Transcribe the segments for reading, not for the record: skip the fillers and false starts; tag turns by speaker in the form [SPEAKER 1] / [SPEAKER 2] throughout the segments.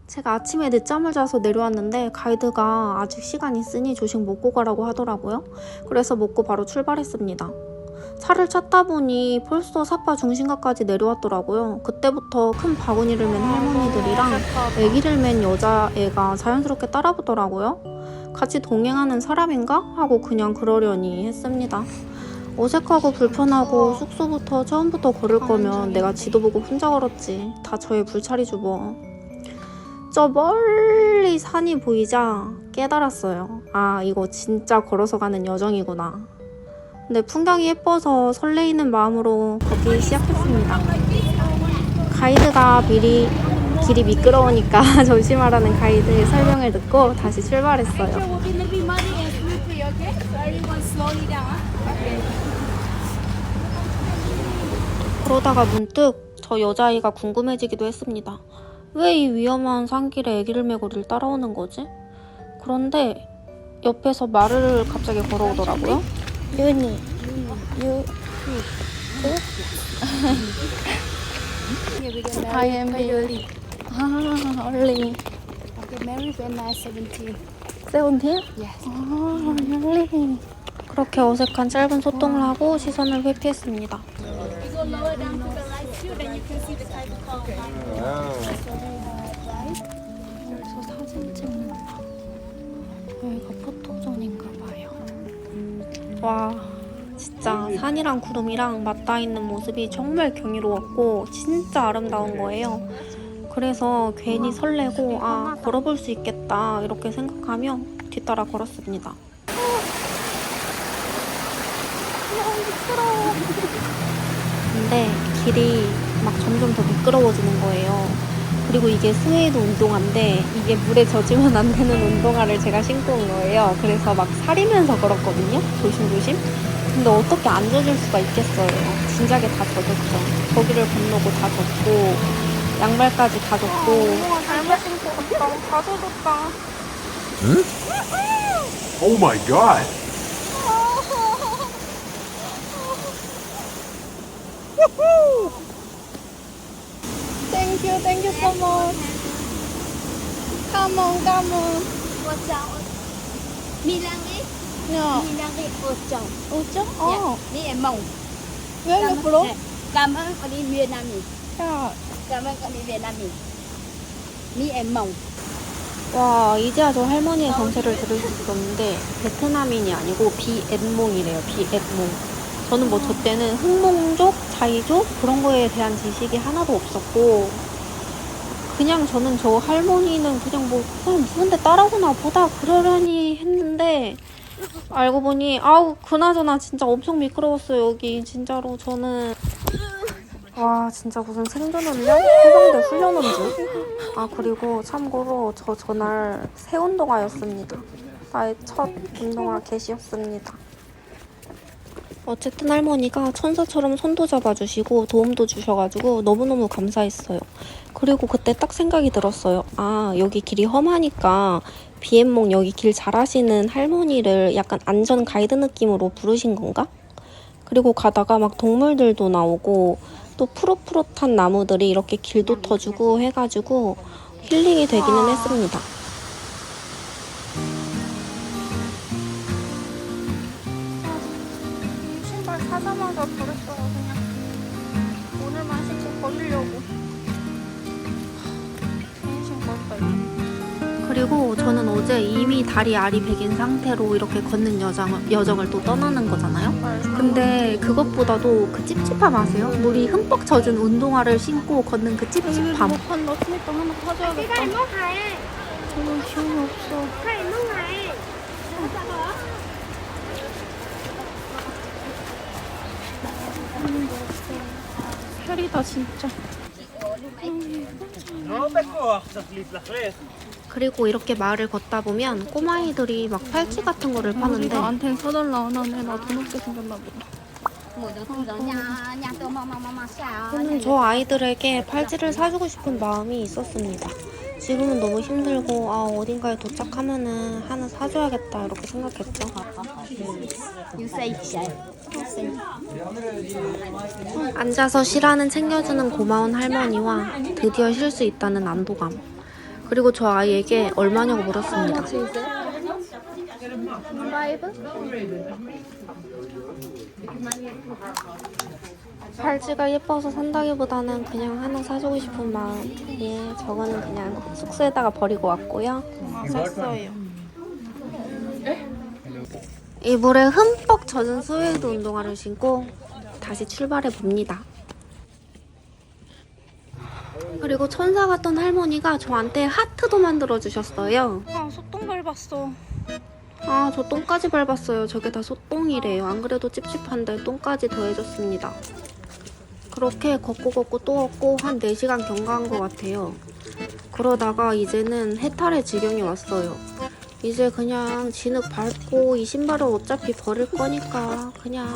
[SPEAKER 1] 제가 아침에 늦잠을 자서 내려왔는데 가이드가 아직 시간 있으니 조식 먹고 가라고 하더라고요. 그래서 먹고 바로 출발했습니다. 차를 찾다 보니 벌써 사파 중심가까지 내려왔더라고요. 그때부터 큰 바구니를 맨 할머니들이랑 애기를 맨 여자애가 자연스럽게 따라붙더라고요. 같이 동행하는 사람인가? 하고 그냥 그러려니 했습니다. 어색하고 불편하고 숙소부터 처음부터 걸을 거면 내가 지도 보고 혼자 걸었지. 다 저의 불찰이죠 뭐. 저 멀리 산이 보이자 깨달았어요. 아, 이거 진짜 걸어서 가는 여정이구나. 근데 풍경이 예뻐서 설레이는 마음으로 걷기 시작했습니다. 가이드가 미리 길이 미끄러우니까 조심하라는 가이드의 설명을 듣고 다시 출발했어요. 그러다가 문득 저 여자아이가 궁금해지기도 했습니다. 왜 이 위험한 산길에 아기를 메고 우리를 따라오는 거지? 그런데 옆에서 말을 갑자기 걸어오더라고요. 윤이, I am Billy. 아, 얼리.
[SPEAKER 2] Okay, married when I 17.
[SPEAKER 1] 17?
[SPEAKER 2] Yes.
[SPEAKER 1] 아, 얼리. 그렇게 어색한 짧은 소통을 하고 시선을 회피했습니다.
[SPEAKER 2] You go lower down to the right too, then you can see the type of car.
[SPEAKER 1] 여기서 사진 찍는다. 여기가 포토존인가 봐요. 와, 진짜 산이랑 구름이랑 맞닿아 있는 모습이 정말 경이로웠고 진짜 아름다운 거예요. 그래서 괜히 설레고 아, 걸어볼 수 있겠다 이렇게 생각하며 뒤따라 걸었습니다. 근데 길이 막 점점 더 미끄러워지는 거예요. 그리고 이게 스웨이드 운동화인데 이게 물에 젖으면 안 되는 운동화를 제가 신고 온 거예요. 그래서 막 사리면서 걸었거든요. 조심조심. 근데 어떻게 안 젖을 수가 있겠어요. 진작에 다 젖었죠. 저기를 건너고 다 젖고 양말까지 다 젖고. 운동화 잘못 신고 갔다. 다 젖었다.
[SPEAKER 3] 응? Oh my god!
[SPEAKER 1] Thank you so much. Come on.
[SPEAKER 2] Milangi?
[SPEAKER 1] No.
[SPEAKER 2] Milangi Ocho.
[SPEAKER 1] Ocho?
[SPEAKER 2] Yeah. Ni em mong.
[SPEAKER 1] Where are you from?
[SPEAKER 2] Cảm ơn con đi Vietnamese.
[SPEAKER 1] 야,
[SPEAKER 2] Cảm ơn con đi Vietnamese. Ni em mong.
[SPEAKER 1] 와, 이제야 저 할머니의 정체를 들을 수 있었는데 베트남인이 아니고 비엣몽이래요. 비엣몽. 저는 뭐 저 때는 흑몽족, 자이족 그런 거에 대한 지식이 하나도 없었고 그냥 저는 저 할머니는 그냥 뭐 그냥 누군데 따라오나 보다 그러려니 했는데 알고 보니 아우 그나저나 진짜 엄청 미끄러웠어요. 여기 진짜로 저는 와 진짜 무슨 생존 훈련? 해병대 훈련 온 줄? 아 그리고 참고로 저 전날 새 운동화였습니다. 나의 첫 운동화 get이었습니다. 어쨌든 할머니가 천사처럼 손도 잡아주시고 도움도 주셔가지고 너무너무 감사했어요. 그리고 그때 딱 생각이 들었어요. 아 여기 길이 험하니까 비앤몽 여기 길 잘하시는 할머니를 약간 안전 가이드 느낌으로 부르신 건가? 그리고 가다가 막 동물들도 나오고 또 푸릇푸릇한 나무들이 이렇게 길도 터주고 해가지고 힐링이 되기는 했습니다. 신발 사자마자 버렸어요. 그냥 오늘만 신고 걸으려고. 괜히 신고 왔다 이거. 그리고 저는 어제 이미 다리 알이 베긴 상태로 이렇게 걷는 여정을 또 떠나는 거잖아요. 근데 그것보다도 그 찝찝함 아세요? 물이 흠뻑 젖은 운동화를 신고 걷는 그 찝찝함. 못한 너 스니커 하나 사줘야겠다. 저는 기운이 없어. 혈이다 진짜. 그리고 이렇게 마을을 걷다 보면 꼬마아이들이 막 팔찌 같은 거를 파는데 나한텐 사달라 안 하네. 나 돈 없게 생겼나 보다. 저는 저 아이들에게 팔찌를 사주고 싶은 마음이 있었습니다. 지금은 너무 힘들고 아 어딘가에 도착하면은 하나 사줘야겠다 이렇게 생각했죠. 앉아서 쉬라는 챙겨주는 고마운 할머니와 드디어 쉴 수 있다는 안도감. 그리고 저 아이에게 얼마냐고 물었습니다. 팔찌가 예뻐서 산다기보다는 그냥 하나 사주고 싶은 마음에 저거는 그냥 숙소에다가 버리고 왔고요. 샀어요. 이 물에 흠뻑 젖은 스웨이드 운동화를 신고 다시 출발해 봅니다. 그리고 천사 같던 할머니가 저한테 하트도 만들어 주셨어요. 아, 소똥 밟았어. 아, 저 똥까지 밟았어요. 저게 다 소똥이래요. 안 그래도 찝찝한데 똥까지 더해졌습니다. 그렇게 걷고 또 걷고 한 4시간 경과한 것 같아요. 그러다가 이제는 해탈의 지경이 왔어요. 이제 그냥 진흙 밟고 이 신발을 어차피 버릴 거니까 그냥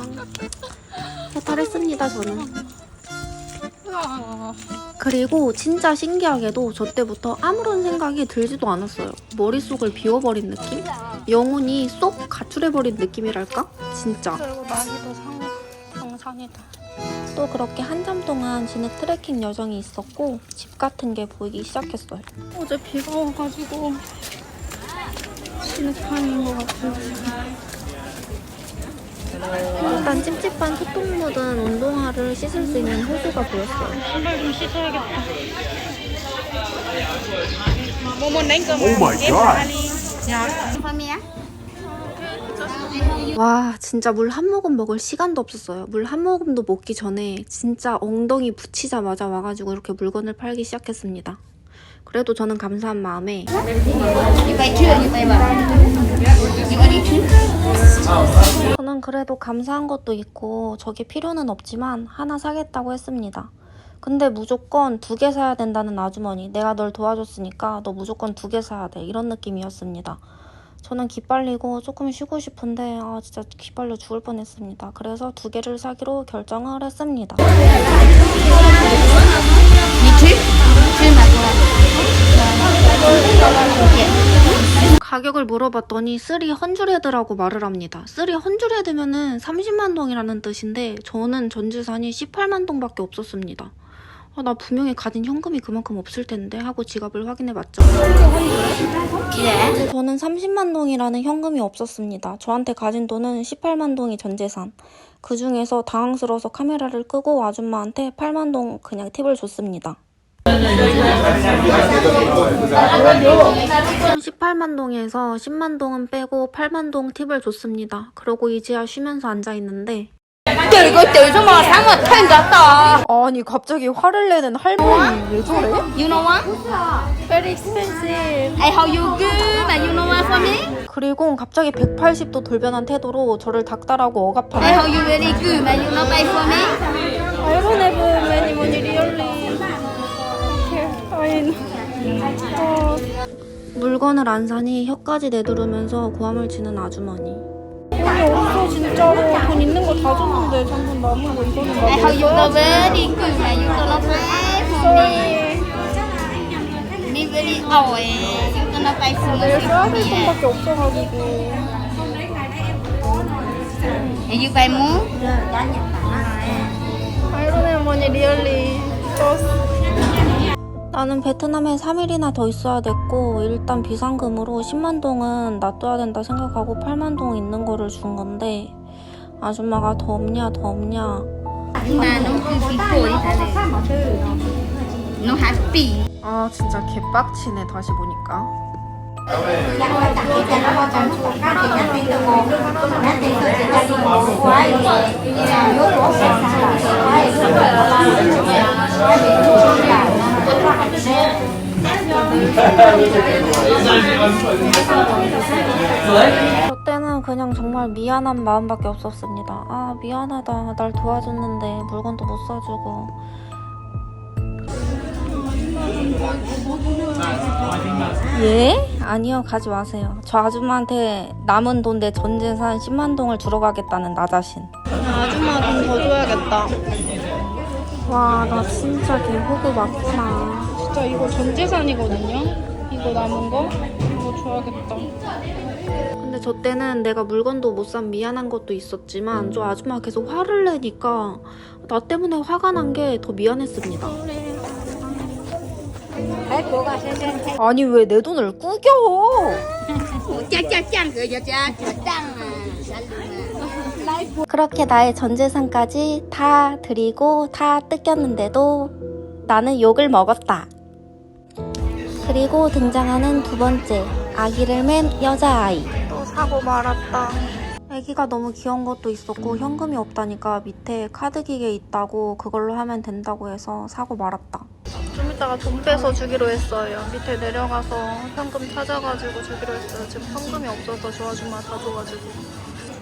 [SPEAKER 1] 해탈했습니다, 저는. 그리고 진짜 신기하게도 저 때부터 아무런 생각이 들지도 않았어요. 머릿속을 비워버린 느낌? 영혼이 쏙 가출해버린 느낌이랄까? 진짜. 그리고 난이도 정상이다. 또 그렇게 한참 동안 진흙 트레킹 여정이 있었고 집 같은 게 보이기 시작했어요. 어제 비가 와가지고 진흙탕인 것 같아요. 일단 찝찝한 소똥 묻은 운동화를 씻을 수 있는 호수가 보였어요. 신발 좀 씻어야겠다.
[SPEAKER 3] Oh my god.
[SPEAKER 1] 와, 진짜 물 한 모금 먹을 시간도 없었어요. 물 한 모금도 먹기 전에 진짜 엉덩이 붙이자마자 와가지고 이렇게 물건을 팔기 시작했습니다. 그래도 저는 감사한 마음에 저는 그래도 감사한 것도 있고 저게 필요는 없지만 하나 사겠다고 했습니다. 근데 무조건 2개 사야 된다는 아주머니, 내가 널 도와줬으니까 너 무조건 2개 사야 돼, 이런 느낌이었습니다. 저는 기빨리고 조금 쉬고 싶은데 진짜 기빨려 죽을 뻔했습니다. 그래서 2개를 사기로 결정을 했습니다. 가격을 물어봤더니 3 헌줄헤드라고 말을 합니다. 3 헌줄헤드면은 30만 동이라는 뜻인데 저는 전 재산이 18만 동밖에 없었습니다. 나 분명히 가진 현금이 그만큼 없을 텐데 하고 지갑을 확인해봤죠. 저는 30만 동이라는 현금이 없었습니다. 저한테 가진 돈은 18만 동이 전 재산. 그 중에서 당황스러워서 카메라를 끄고 아줌마한테 8만 동 그냥 팁을 줬습니다. 18만 동에서 10만 동은 빼고 8만 동 팁을 줬습니다. 그러고 이제야 쉬면서 앉아있는데 아니 갑자기 화를 내는 할머니 왜 저래?
[SPEAKER 2] You know what? Very expensive. I how you good, but you know what for me?
[SPEAKER 1] 그리고 갑자기 180도 돌변한 태도로 저를 닥달하고
[SPEAKER 2] I
[SPEAKER 1] 억압하며
[SPEAKER 2] how you very good, but you know buy for me?
[SPEAKER 1] I don't have many money really. 물건을 안 사니 혀까지 내두르면서 고함을 치는 아주머니. 돈이 없어 진짜로. 돈 있는 거 다 줬는데 잠깐 남은 거 이거는
[SPEAKER 2] I how you go very good, but you gonna buy for me? Me very oh, you gonna buy for me?
[SPEAKER 1] 써야 될 돈밖에 없어가지고.
[SPEAKER 2] And you buy more?
[SPEAKER 1] I don't have money really. 나는 베트남에 3일이나 더 있어야 됐고 일단 비상금으로 10만 동은 놔둬야 된다 생각하고 8만 동 있는 거를 준 건데 아줌마가 더 없냐 더 없냐.
[SPEAKER 2] No happy.
[SPEAKER 1] 아 진짜 개빡치네 다시 보니까. 저 때는 그냥 정말 미안한 마음밖에 없었습니다. 아 미안하다, 날 도와줬는데 물건도 못 사주고. 예? 아니요, 가지 마세요. 저 아줌마한테 남은 돈 내 전 재산 10만 동을 주러 가겠다는 나 자신. 아줌마 돈 더 줘야겠다. 와, 나 진짜 개호구 맞구나. 진짜 이거 전 재산이거든요? 이거 남은 거? 이거 줘야겠다. 근데 저 때는 내가 물건도 못 산 미안한 것도 있었지만 저 아줌마 계속 화를 내니까 나 때문에 화가 난 게 더 미안했습니다. 아니 왜 내 돈을 꾸겨? 그렇게 나의 전 재산까지 다 드리고 다 뜯겼는데도 나는 욕을 먹었다. 그리고 등장하는 두 번째, 아기를 맨 여자아이. 또 사고 말았다. 아기가 너무 귀여운 것도 있었고 현금이 없다니까 밑에 카드 기계 있다고 그걸로 하면 된다고 해서 사고 말았다. 좀 이따가 돈 빼서 주기로 했어요. 밑에 내려가서 현금 찾아가지고 주기로 했어요. 지금 현금이 없어서 저 아줌마 다 줘가지고.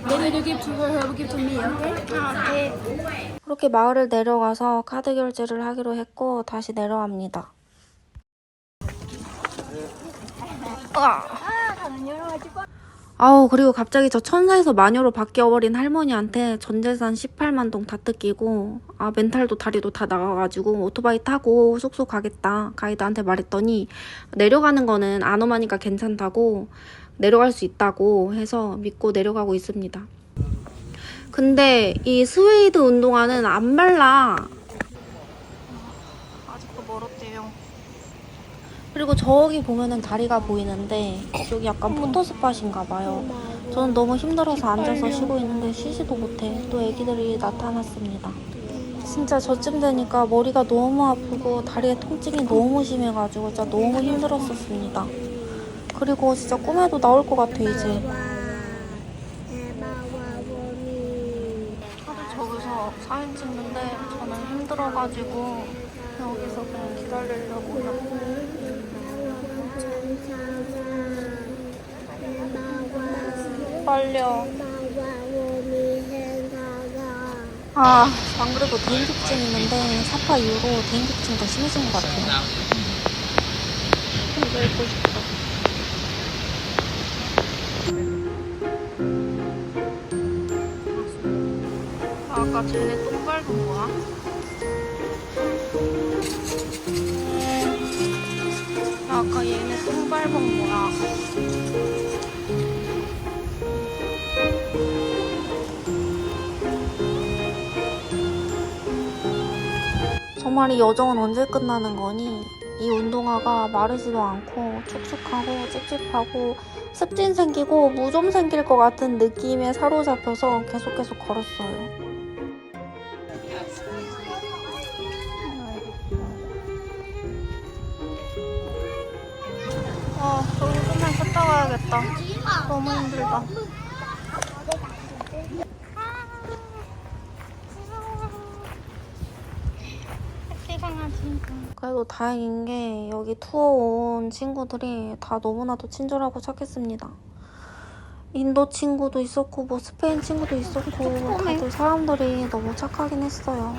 [SPEAKER 2] Maybe you give to her, her give to me, okay?
[SPEAKER 1] 그렇게 마을을 내려가서 카드 결제를 하기로 했고 다시 내려갑니다. 아우 그리고 갑자기 저 천사에서 마녀로 바뀌어버린 할머니한테 전재산 18만 동 다 뜯기고 멘탈도 다리도 다 나가가지고 오토바이 타고 쑥쑥 가겠다 가이드한테 말했더니 내려가는 거는 안 오마니까 괜찮다고 내려갈 수 있다고 해서 믿고 내려가고 있습니다. 근데 이 스웨이드 운동화는 안 말라. 아직도 멀었대요. 그리고 저기 보면은 다리가 보이는데 여기 약간 포토스팟인가 봐요. 저는 너무 힘들어서 앉아서 쉬고 있는데 쉬지도 못해. 또 애기들이 나타났습니다. 진짜 저쯤 되니까 머리가 너무 아프고 다리에 통증이 너무 심해가지고 진짜 너무 힘들었었습니다. 그리고 진짜 꿈에도 나올 것 같아 이제. 다들 저기서 사진 찍는데 저는 힘들어가지고 여기서 그냥 기다리려고요. 빨려. 안 그래도 대인기증 있는데 사파 이후로 대인기증 더 심해진 것 같아요. 이거 입고 싶어. 아까 쟤네 똥 밟은 거야? 아까 얘네 똥 밟은 거야. 정말 이 여정은 언제 끝나는 거니? 이 운동화가 마르지도 않고 축축하고 찝찝하고 습진 생기고 무좀 생길 것 같은 느낌에 사로잡혀서 계속 걸었어요. 저기 좀만 쉬었다 가야겠다. 너무 힘들다. 그래도 다행인 게 여기 투어 온 친구들이 다 너무나도 친절하고 착했습니다. 인도 친구도 있었고 뭐 스페인 친구도 있었고 다들 사람들이 너무 착하긴 했어요.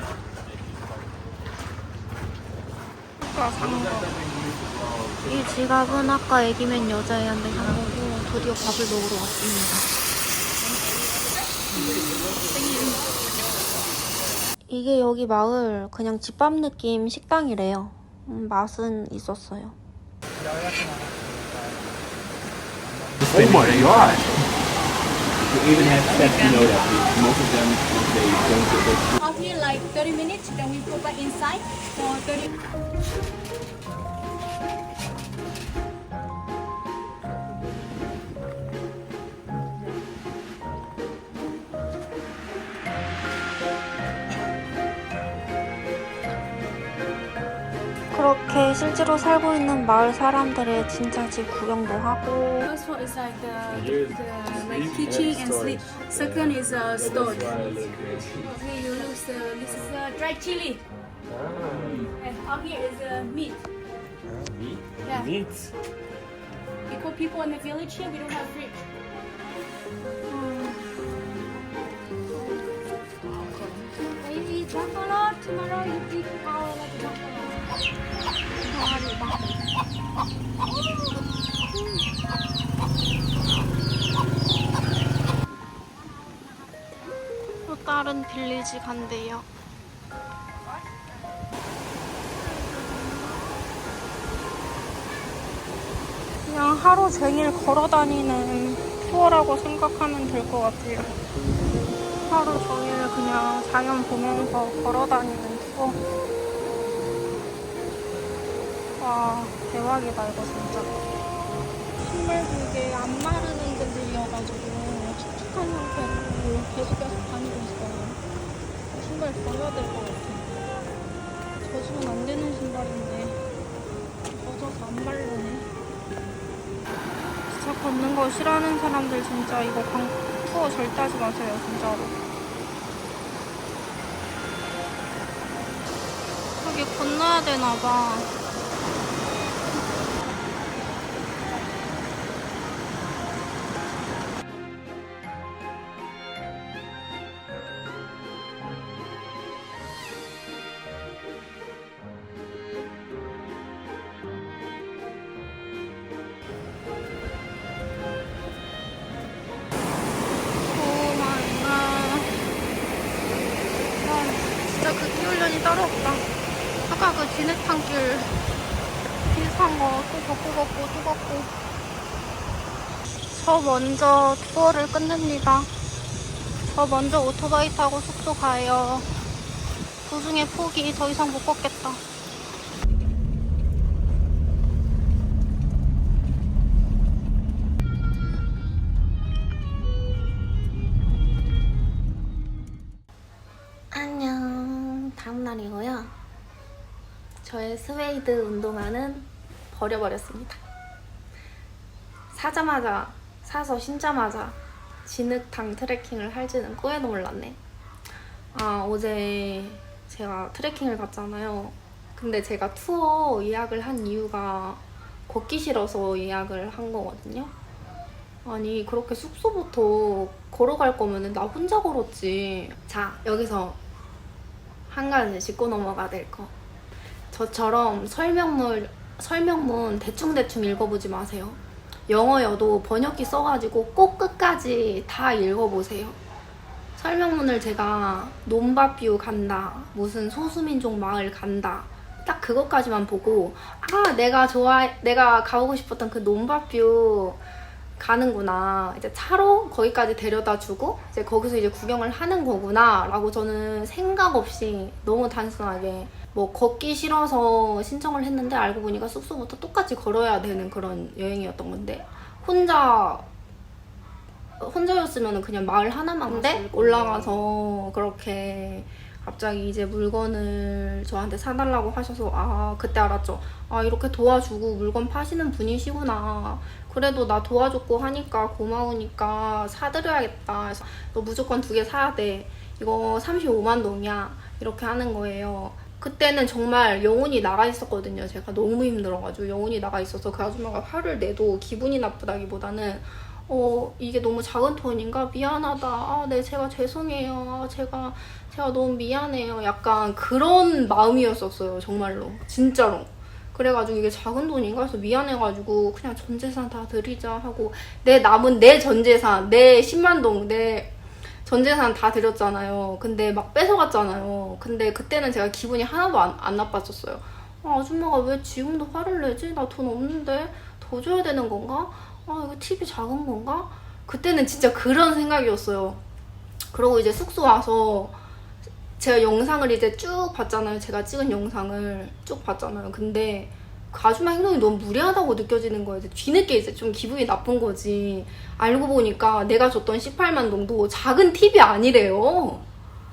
[SPEAKER 1] 이 지갑은 아까 애기맨 여자애한테 산 거고 드디어 밥을 먹으러 왔습니다. 이게 여기 마을 그냥 집밥 느낌 식당이래요. 맛은 있었어요.
[SPEAKER 4] Oh my god! You even have steps to know that most of them they don't get their
[SPEAKER 2] Out here like 30 minutes, then we go back inside for 30.
[SPEAKER 1] 그렇게 실제로 살고 있는 마을 사람들의 진짜 집 구경도 하고
[SPEAKER 2] First one is like the like kitchen and sleep. Second is a store. Okay, you look this is dried chili. And out here is meat.
[SPEAKER 4] meat.
[SPEAKER 2] Yeah.
[SPEAKER 4] Meat.
[SPEAKER 2] Because people in the village here, we don't have fridge. You eat buffalo tomorrow. You eat cow like buffalo.
[SPEAKER 1] 또 다른 빌리지 간대요. 그냥 하루 종일 걸어다니는 투어라고 생각하면 될 것 같아요. 하루 종일 그냥 자연 보면서 걸어다니는 투어. 와, 대박이다 이거 진짜. 신발도 이게 안 마르는 재질이어가지고 축축한 상태로 계속 다니고 있어요. 신발 벗어야 될 것 같아. 젖으면 안 되는 신발인데 젖어서 안 마르네. 진짜 걷는 거 싫어하는 사람들 진짜 이거 투어 절대 하지 마세요, 진짜로. 여기 건너야 되나봐. 진짜 그 기훈련이 따로 없다. 아까 그 진흙탕길 비슷한 거 또 걷고. 저 먼저 투어를 끝냅니다. 저 먼저 오토바이 타고 숙소 가요. 도중에 포기, 더 이상 못 걷겠다. 안녕. 다음날이고요. 저의 스웨이드 운동화는 버려버렸습니다. 사서 신자마자 진흙탕 트레킹을 할지는 꿈에도 몰랐네. 어제 제가 트레킹을 갔잖아요. 근데 제가 투어 예약을 한 이유가 걷기 싫어서 예약을 한 거거든요. 아니 그렇게 숙소부터 걸어갈 거면 나 혼자 걸었지. 자, 여기서 한 가지 짚고 넘어가야 될 거. 저처럼 설명문 대충대충 읽어보지 마세요. 영어여도 번역기 써가지고 꼭 끝까지 다 읽어보세요. 설명문을 제가 논바뷰 간다, 무슨 소수민족 마을 간다, 딱 그것까지만 보고 내가 가보고 싶었던 그 논바뷰 가는구나. 이제 차로 거기까지 데려다주고 이제 거기서 이제 구경을 하는 거구나 라고 저는 생각 없이 너무 단순하게 뭐 걷기 싫어서 신청을 했는데 알고 보니까 숙소부터 똑같이 걸어야 되는 그런 여행이었던 건데 혼자였으면 그냥 마을 하나만 올라가서 그렇게 갑자기 이제 물건을 저한테 사달라고 하셔서 그때 알았죠. 이렇게 도와주고 물건 파시는 분이시구나. 그래도 나 도와줬고 하니까 고마우니까 사드려야겠다. 그래서 너 무조건 2개 사야 돼. 이거 35만 동이야. 이렇게 하는 거예요. 그때는 정말 영혼이 나가 있었거든요. 제가 너무 힘들어가지고 영혼이 나가 있어서 그 아줌마가 화를 내도 기분이 나쁘다기보다는 이게 너무 작은 톤인가? 미안하다. 네, 제가 죄송해요. 제가 너무 미안해요. 약간 그런 마음이었었어요. 정말로. 진짜로. 그래가지고 이게 작은 돈인가? 해서 미안해가지고 그냥 전 재산 다 드리자 하고 내 전 재산, 내 10만 동, 내 전 재산 다 드렸잖아요. 근데 막 뺏어갔잖아요. 근데 그때는 제가 기분이 하나도 안 나빴었어요. 아줌마가 왜 지금도 화를 내지? 나 돈 없는데 더 줘야 되는 건가? 이거 팁이 작은 건가? 그때는 진짜 그런 생각이었어요. 그러고 이제 숙소 와서 제가 영상을 이제 쭉 봤잖아요. 제가 찍은 영상을 쭉 봤잖아요. 근데 그 아줌마 행동이 너무 무례하다고 느껴지는 거예요. 뒤늦게 이제 좀 기분이 나쁜 거지. 알고 보니까 내가 줬던 18만 동도 작은 팁이 아니래요.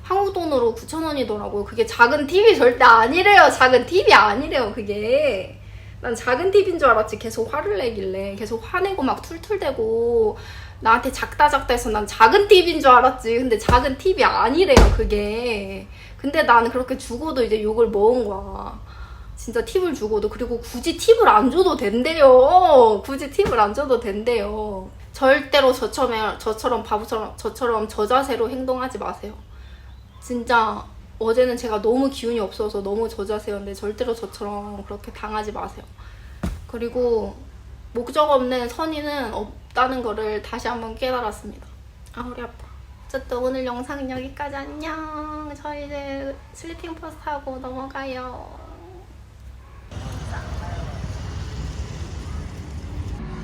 [SPEAKER 1] 한국 돈으로 9,000원이더라고요. 그게 작은 팁이 절대 아니래요. 작은 팁이 아니래요, 그게. 난 작은 팁인 줄 알았지. 계속 화를 내길래. 계속 화내고 막 툴툴대고 나한테 작다 해서 난 작은 팁인 줄 알았지. 근데 작은 팁이 아니래요, 그게. 근데 나는 그렇게 주고도 이제 욕을 먹은 거야. 진짜 팁을 주고도. 그리고 굳이 팁을 안 줘도 된대요. 굳이 팁을 안 줘도 된대요. 절대로 저처럼 바보처럼 저처럼 저자세로 행동하지 마세요. 진짜 어제는 제가 너무 기운이 없어서 너무 저자세였는데 절대로 저처럼 그렇게 당하지 마세요. 그리고 목적 없는 선의는 없다는 거를 다시 한번 깨달았습니다. 허리 아파. 어쨌든 오늘 영상은 여기까지. 안녕. 저 이제 슬리핑 포스트 하고 넘어가요.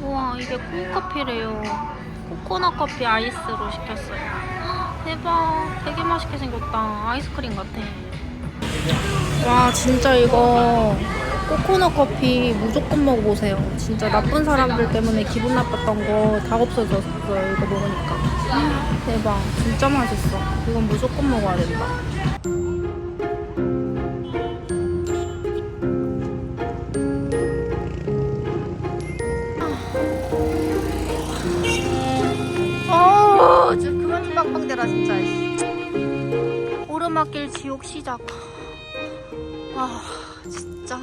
[SPEAKER 1] 우와, 이게 콩커피래요. 코코넛 커피 아이스로 시켰어요. 대박, 되게 맛있게 생겼다. 아이스크림 같아. 와, 진짜 이거 코코넛 커피 무조건 먹어보세요. 진짜 나쁜 사람들 때문에 기분 나빴던 거 다 없어졌어요. 이거 먹으니까. 대박. 진짜 맛있어. 이건 무조건 먹어야 된다. 지금 그만 좀 빵빵대라 진짜. 오르막길 지옥 시작. 진짜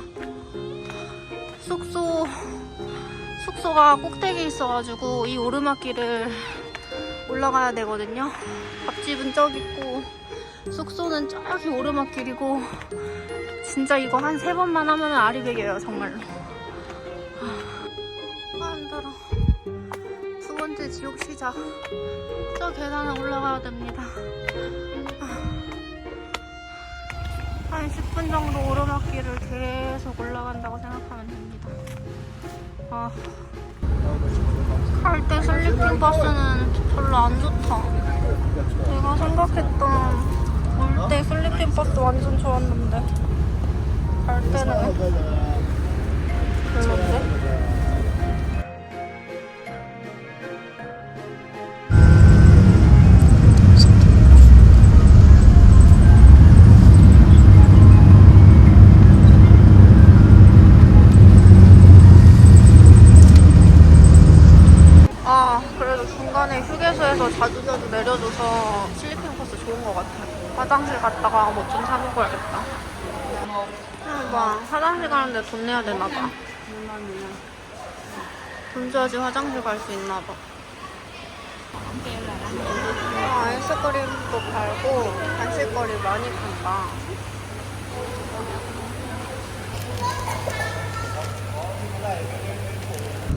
[SPEAKER 1] 숙소가 꼭대기에 있어가지고 이 오르막길을 올라가야 되거든요. 밥집은 저기 있고 숙소는 저기 오르막길이고 진짜 이거 한 3번만 하면 아리백이에요 정말로. 힘들어. 두 번째 지옥 시작. 저 계단을 올라가야 됩니다. 한 10분 정도 오르막길을 계속 올라간다고 생각하면 됩니다. 갈 때 슬리핑 버스는 별로 안 좋다. 내가 생각했던 올 때 슬리핑 버스 완전 좋았는데 갈 때는 별론데? 그래도 중간에 휴게소에서 자주 내려줘서 슬리핑 버스 좋은 것 같아요. 화장실 갔다가 뭐 좀 사 먹어야겠다. 화장실 가는데 돈 내야 되나봐. 돈 줘야지 화장실 갈 수 있나봐. 아이스크림도 팔고 간식거리 많이 판다.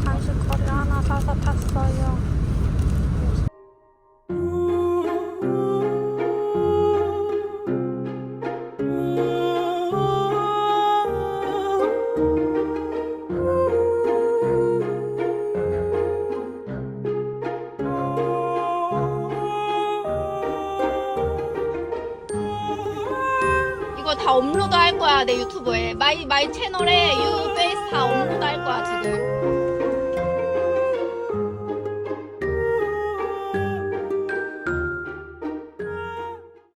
[SPEAKER 1] 간식거리 하나 사서 탔어요. 이거 다 업로드 할 거야 내 유튜브에. 마이 채널에 유 페이스 다 업로드 할 거야 지금.